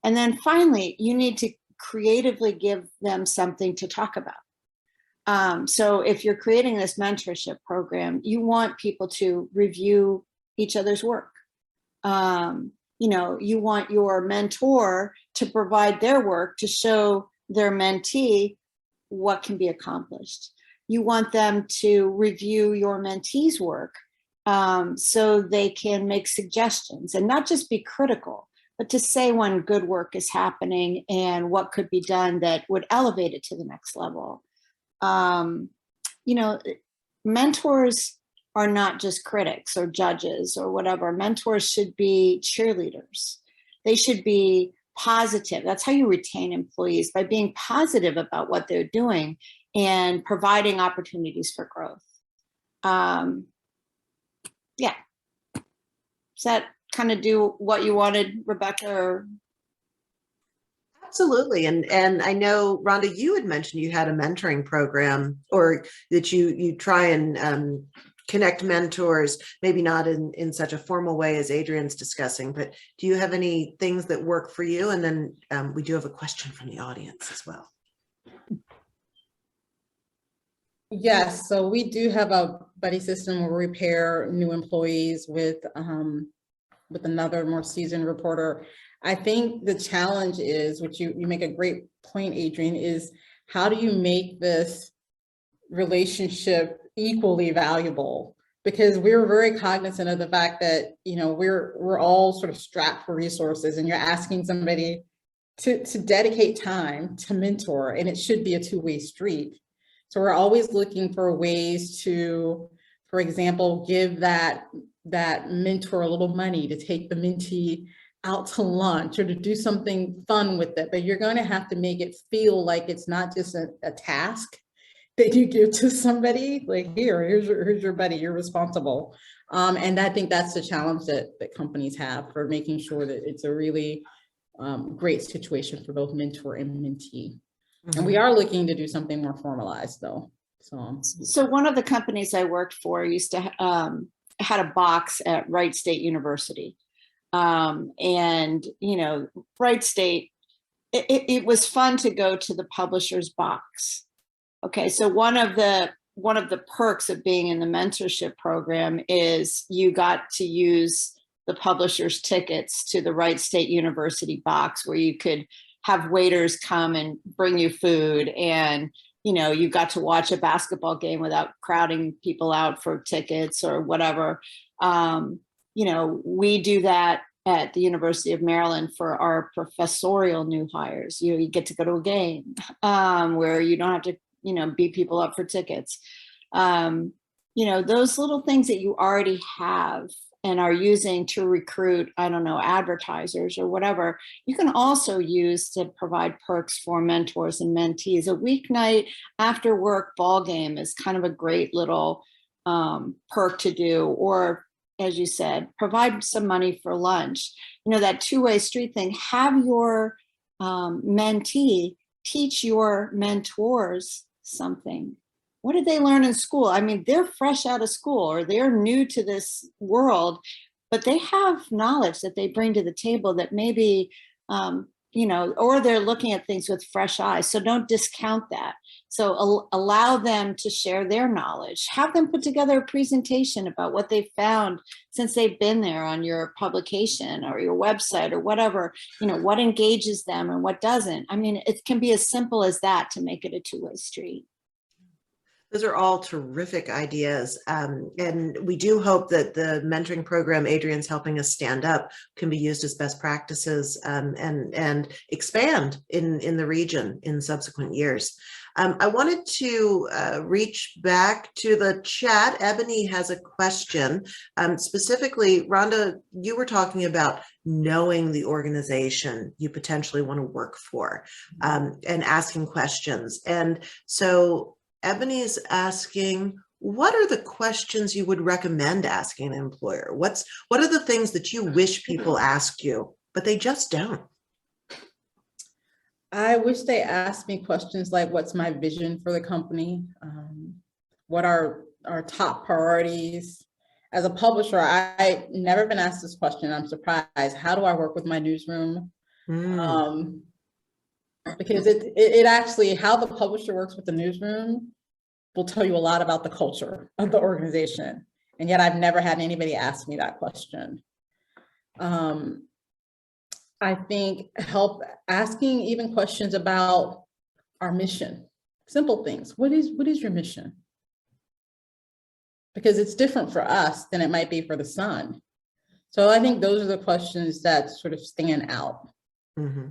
And then finally, you need to creatively give them something to talk about. So if you're creating this mentorship program, you want people to review each other's work. you want your mentor to provide their work to show their mentee what can be accomplished. You want them to review your mentee's work so they can make suggestions and not just be critical, but to say when good work is happening and what could be done that would elevate it to the next level. Mentors are not just critics or judges or whatever. Mentors should be cheerleaders. They should be positive. That's how you retain employees, by being positive about what they're doing and providing opportunities for growth. Yeah. Does that kind of do what you wanted, Rebecca? Or? Absolutely. And I know, Rhonda, you had mentioned you had a mentoring program, or that you try and connect mentors, maybe not in such a formal way as Adrianne's discussing, but do you have any things that work for you? And then we do have a question from the audience as well. Yes, so we do have a buddy system where we pair new employees with another more seasoned reporter. I think the challenge is, which you make a great point, Adrianne, is how do you make this relationship equally valuable? Because we're very cognizant of the fact that, we're all sort of strapped for resources, and you're asking somebody to dedicate time to mentor, and it should be a two-way street. So we're always looking for ways to, for example, give that mentor a little money to take the mentee out to lunch or to do something fun with it. But you're going to have to make it feel like it's not just a task that you give to somebody, like, here's your buddy, you're responsible. And I think that's the challenge that companies have for making sure that it's a really great situation for both mentor and mentee. Mm-hmm. And we are looking to do something more formalized, though. So one of the companies I worked for used to had a box at Wright State University. And, Wright State, it was fun to go to the publisher's box. Okay, so one of the perks of being in the mentorship program is you got to use the publisher's tickets to the Wright State University box, where you could have waiters come and bring you food, and you got to watch a basketball game without crowding people out for tickets or whatever. We do that at the University of Maryland for our professorial new hires. You get to go to a game where you don't have to beat people up for tickets. Those little things that you already have and are using to recruit, advertisers or whatever, you can also use to provide perks for mentors and mentees. A weeknight after work ball game is kind of a great little perk to do, or, as you said, provide some money for lunch. That two-way street thing. Have your mentee teach your mentors something. What did they learn in school? They're fresh out of school, or they're new to this world, but they have knowledge that they bring to the table that maybe, or they're looking at things with fresh eyes. So don't discount that. So allow them to share their knowledge. Have them put together a presentation about what they've found since they've been there on your publication or your website or whatever, what engages them and what doesn't. It can be as simple as that to make it a two-way street. Those are all terrific ideas. And we do hope that the mentoring program Adrianne's helping us stand up can be used as best practices and expand in the region in subsequent years. I wanted to reach back to the chat. Ebony has a question. Specifically, Rhonda, you were talking about knowing the organization you potentially want to work for and asking questions. And so Ebony's asking, what are the questions you would recommend asking an employer? What are the things that you wish people ask you, but they just don't? I wish they asked me questions like, what's my vision for the company? What are our top priorities? As a publisher, I've never been asked this question. I'm surprised. How do I work with my newsroom? Because it actually, how the publisher works with the newsroom will tell you a lot about the culture of the organization. And yet I've never had anybody ask me that question. I think, help asking even questions about our mission. Simple things. What is your mission? Because it's different for us than it might be for the son. So I think those are the questions that sort of stand out. Mm-hmm.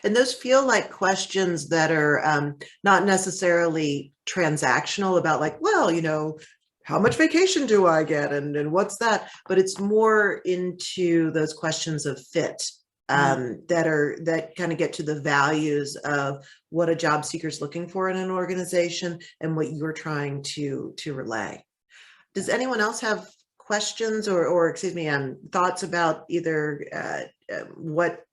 And those feel like questions that are not necessarily transactional about like, well, you know, how much vacation do I get and what's that? But it's more into those questions of fit that kind of get to the values of what a job seeker is looking for in an organization and what you're trying to relay. Does anyone else have questions or excuse me, thoughts about either what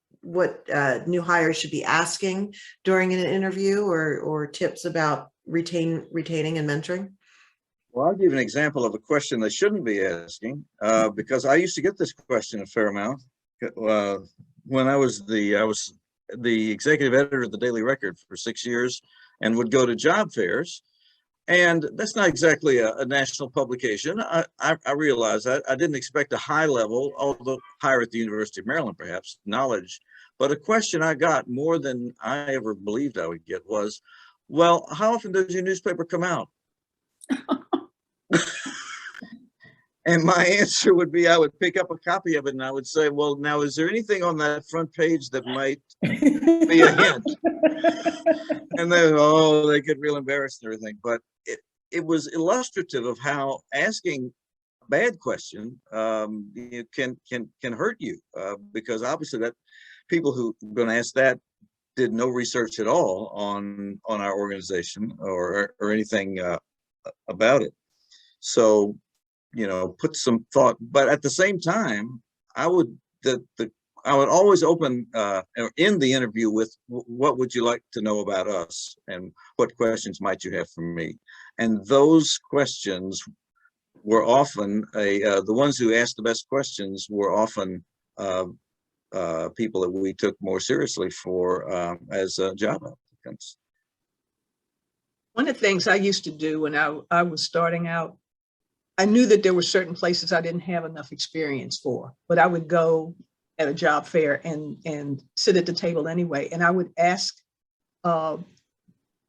new hires should be asking during an interview or tips about retaining and mentoring? Well, I'll give an example of a question they shouldn't be asking because I used to get this question a fair amount when I was the executive editor of the Daily Record for 6 years and would go to job fairs. And that's not exactly a national publication. I realized I didn't expect a high level, although higher at the University of Maryland, perhaps, knowledge. But a question I got more than I ever believed I would get was, well, how often does your newspaper come out? And my answer would be, I would pick up a copy of it and I would say, well, now, is there anything on that front page that might be a hint? And then, oh, they get real embarrassed and everything. But it was illustrative of how asking a bad question can hurt you because obviously that people who are going to ask that did no research at all on our organization or anything about it. So, you know, put some thought, but at the same time, I would always open in the interview with what would you like to know about us and what questions might you have for me? And those questions were often the ones who asked the best questions were often people that we took more seriously for as job applicants. One of the things I used to do when I was starting out, I knew that there were certain places I didn't have enough experience for, but I would go at a job fair and sit at the table anyway. And I would ask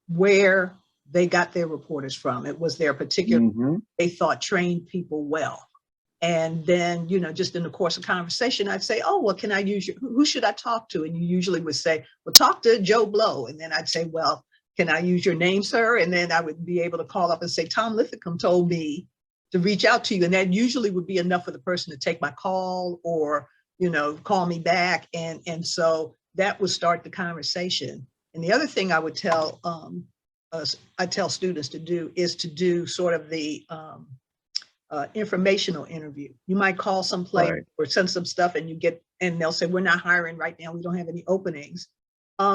where they got their reporters from. It was their particular, they thought trained people well. And then, you know, just in the course of conversation, I'd say, oh, well, can I use who should I talk to? And you usually would say, well, talk to Joe Blow. And then I'd say, well, can I use your name, sir? And then I would be able to call up and say, Tom Linthicum told me to reach out to you. And that usually would be enough for the person to take my call or, you know, call me back. And so that would start the conversation. And the other thing I would tell, I tell students to do is to do sort of the informational interview. You might call someplace or send some stuff and they'll say, we're not hiring right now. We don't have any openings.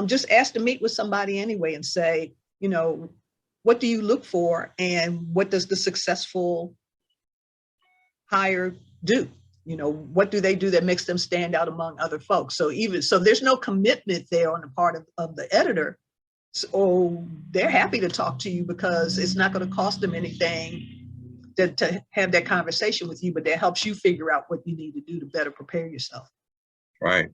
Just ask to meet with somebody anyway and say, you know, what do you look for and what does the successful hire do? You know, what do they do that makes them stand out among other folks? So there's no commitment there on the part of the editor. So they're happy to talk to you because it's not going to cost them anything to have that conversation with you, but that helps you figure out what you need to do to better prepare yourself. Right.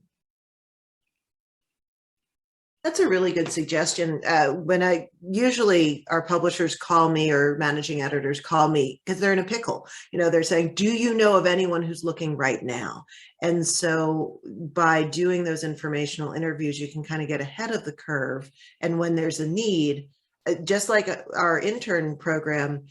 That's a really good suggestion. When usually our publishers call me or managing editors call me because they're in a pickle. You know, they're saying, do you know of anyone who's looking right now? And so by doing those informational interviews, you can kind of get ahead of the curve. And when there's a need, just like our intern program,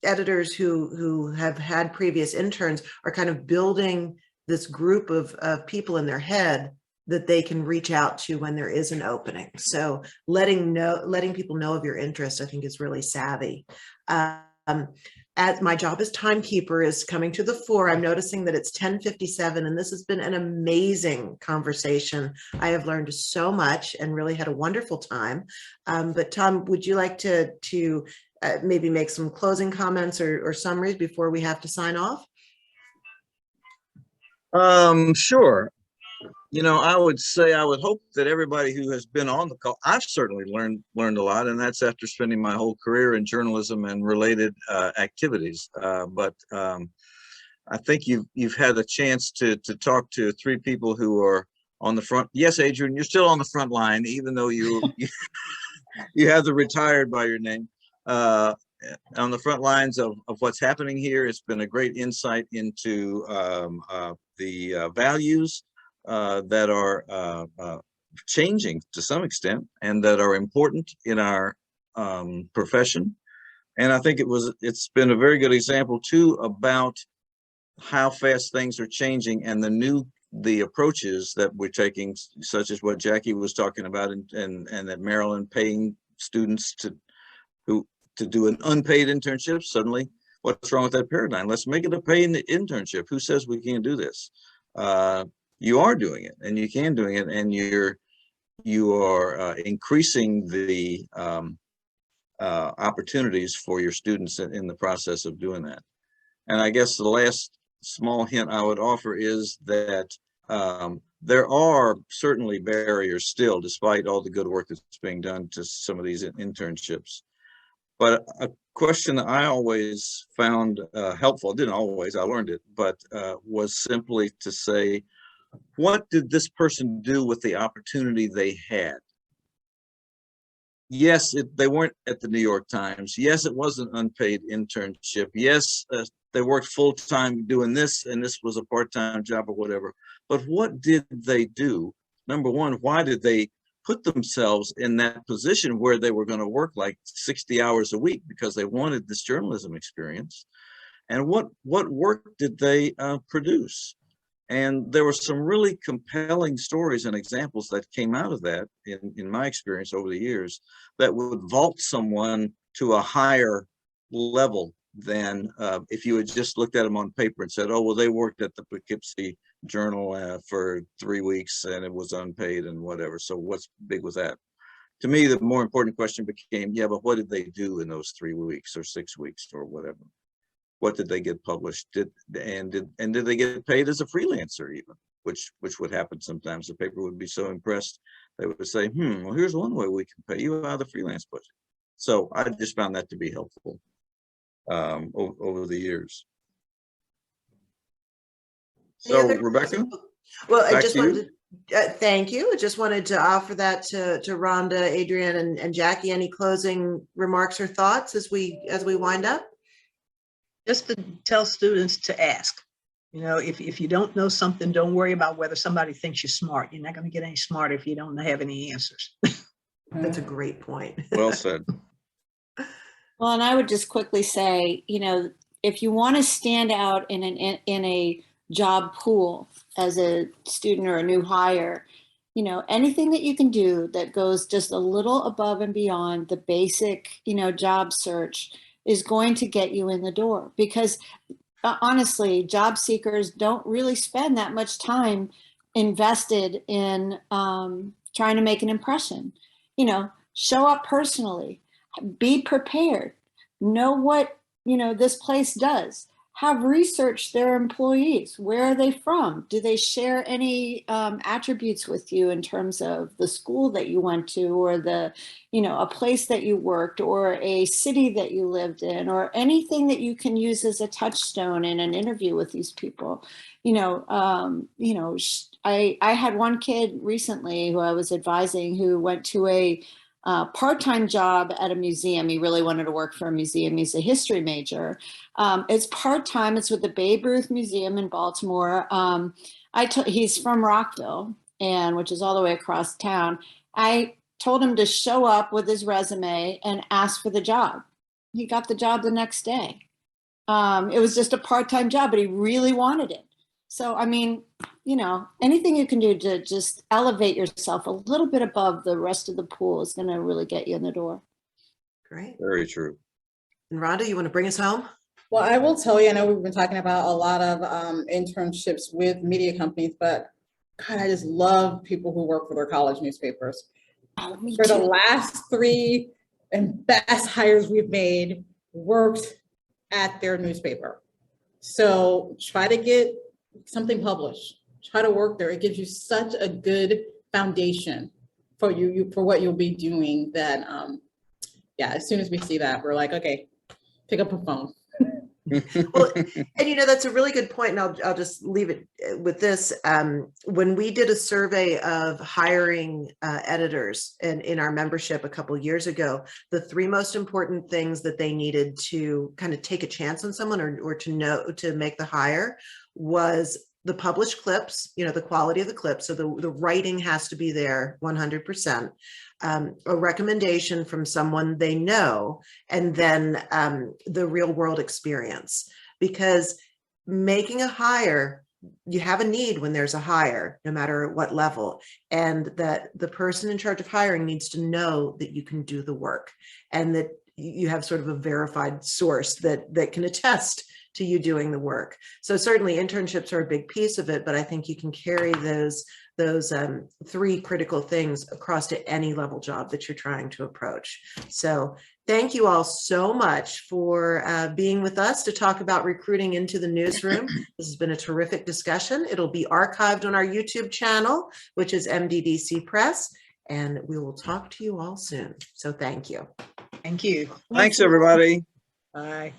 editors who have had previous interns are kind of building this group of people in their head that they can reach out to when there is an opening. So letting people know of your interest, I think, is really savvy. As my job as timekeeper is coming to the fore, I'm noticing that it's 10:57, and this has been an amazing conversation. I have learned so much and really had a wonderful time. But Tom, would you like to maybe make some closing comments or summaries before we have to sign off? Sure. You know, I would hope that everybody who has been on the call, I've certainly learned a lot, and that's after spending my whole career in journalism and related activities. But I think you've had a chance to talk to three people who are on the front. Yes, Adrian, you're still on the front line, even though you have the retired by your name. On the front lines of what's happening here. It's been a great insight into the values that are changing to some extent and that are important in our profession. And I think it's been a very good example too about how fast things are changing and the approaches that we're taking, such as what Jackie was talking about, and that Maryland paying students to do an unpaid internship. Suddenly, what's wrong with that paradigm? Let's make it a paid internship. Who says we can't do this? You are doing it, and you can doing it, and you are increasing the opportunities for your students in the process of doing that. And I guess the last small hint I would offer is that there are certainly barriers still, despite all the good work that's being done to some of these internships. But a question that I always found helpful, didn't always, I learned it, but was simply to say, what did this person do with the opportunity they had? Yes, they weren't at the New York Times. Yes, it was an unpaid internship. Yes, they worked full-time doing this, and this was a part-time job or whatever. But what did they do? Number one, why did they put themselves in that position where they were going to work like 60 hours a week because they wanted this journalism experience? And what work did they produce? And there were some really compelling stories and examples that came out of that in my experience over the years that would vault someone to a higher level than if you had just looked at them on paper and said, oh, well, they worked at the Poughkeepsie Journal for 3 weeks and it was unpaid and whatever. So what's big with that? To me, the more important question became, yeah, but what did they do in those 3 weeks or 6 weeks or whatever? What did they get published? Did they get paid as a freelancer even? Which would happen sometimes. The paper would be so impressed they would say, well, here's one way we can pay you out of the freelance budget. So I just found that to be helpful over the years. So Rebecca? Well, I just wanted to thank you. I just wanted to offer that to Rhonda, Adrianne, and Jackie. Any closing remarks or thoughts as we wind up? Just to tell students to ask. You know, if you don't know something, don't worry about whether somebody thinks you're smart. You're not going to get any smarter if you don't have any answers. That's a great point. Well said. Well, and I would just quickly say, you know, if you want to stand out in a job pool as a student or a new hire, you know, anything that you can do that goes just a little above and beyond the basic, you know, job search is going to get you in the door, because honestly, job seekers don't really spend that much time invested in trying to make an impression. You know, show up personally, be prepared, know what, you know, this place does. Have researched their employees. Where are they from? Do they share any attributes with you in terms of the school that you went to, or the, you know, a place that you worked, or a city that you lived in, or anything that you can use as a touchstone in an interview with these people? You know, I had one kid recently who I was advising who went to a part-time job at a museum. He really wanted to work for a museum. He's a history major. It's part-time. It's with the Babe Ruth Museum in Baltimore. He's from Rockville, which is all the way across town. I told him to show up with his resume and ask for the job. He got the job the next day. It was just a part-time job, but he really wanted it. So, I mean, you know, anything you can do to just elevate yourself a little bit above the rest of the pool is going to really get you in the door. Great. Very true. And Rhonda, you want to bring us home? Well, I will tell you, I know we've been talking about a lot of internships with media companies, but God, I just love people who work for their college newspapers. Oh, me For too. the last 3 and best hires we've made worked at their newspaper. So try to get something published. Try to work there. It gives you such a good foundation for for what you'll be doing that, yeah, as soon as we see that, we're like, okay, pick up a phone. Well, and you know, that's a really good point, and I'll just leave it with this. When we did a survey of hiring editors in our membership a couple years ago, the 3 most important things that they needed to kind of take a chance on someone or to know to make the hire was the published clips, you know, the quality of the clips. So the writing has to be there 100%. A recommendation from someone they know, and then the real world experience. Because making a hire, you have a need when there's a hire, no matter at what level, and that the person in charge of hiring needs to know that you can do the work and that you have sort of a verified source that can attest to you doing the work. So certainly internships are a big piece of it, but I think you can carry those 3 critical things across to any level job that you're trying to approach. So thank you all so much for being with us to talk about recruiting into the newsroom. This has been a terrific discussion. It'll be archived on our YouTube channel, which is MDDC Press, and we will talk to you all soon. So thank you. Thank you. Thanks, everybody. Bye.